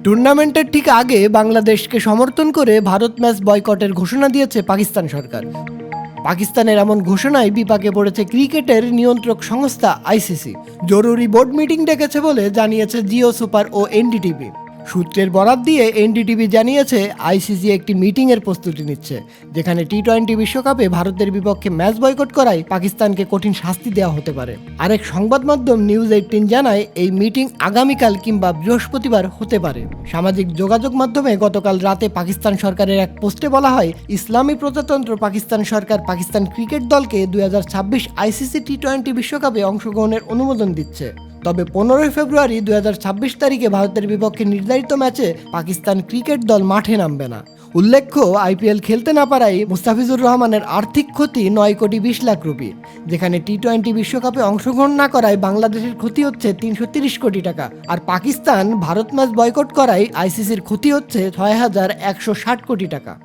টুর্নামেন্টের ঠিক আগে বাংলাদেশকে সমর্থন করে ভারত ম্যাচ বয়কটের ঘোষণা দিয়েছে পাকিস্তান সরকার। পাকিস্তানের এমন ঘোষণায় বিপাকে পড়েছে ক্রিকেটের নিয়ন্ত্রক সংস্থা আইসিসি। জরুরি বোর্ড মিটিং ডেকেছে বলে জানিয়েছে জিও সুপার ও এনডিটিভি। সূত্রের বরাত দিয়ে এনডিটিভি জানিয়েছে আইসিসি একটি মিটিংয়ের প্রস্তুতি নিচ্ছে, যেখানে টি-20 বিশ্বকাপে ভারতের বিপক্ষে ম্যাচ বয়কট করায় পাকিস্তানকে কঠিন শাস্তি দেওয়া হতে পারে। আরেক সংবাদ মাধ্যম নিউজ 18 জানায় এই মিটিং আগামীকাল কিংবা বৃহস্পতিবার হতে পারে। সামাজিক যোগাযোগ মাধ্যমে গতকাল রাতে পাকিস্তান সরকারের এক পোস্টে বলা হয়, ইসলামী প্রজাতন্ত্র পাকিস্তান সরকার পাকিস্তান ক্রিকেট দলকে 2026 আইসিসি টি-20 বিশ্বকাপে অংশগ্রহণের অনুমোদন দিচ্ছে। তবে 15 ফেব্রুয়ারি 2026 তারিখে ভারতের বিপক্ষে নির্ধারিত ম্যাচে পাকিস্তান ক্রিকেট দল মাঠে নামবে না। উল্লেখ্য, আইপিএল খেলতে না পারায় মুস্তাফিজুর রহমানের আর্থিক ক্ষতি 9 কোটি 20 লাখ রুপি, যেখানে টি-20 বিশ্বকাপে অংশগ্রহণ না করায় বাংলাদেশের ক্ষতি হচ্ছে 330 কোটি টাকা। আর পাকিস্তান ভারত ম্যাচ বয়কট করায় আইসিসির ক্ষতি হচ্ছে 6160 কোটি টাকা।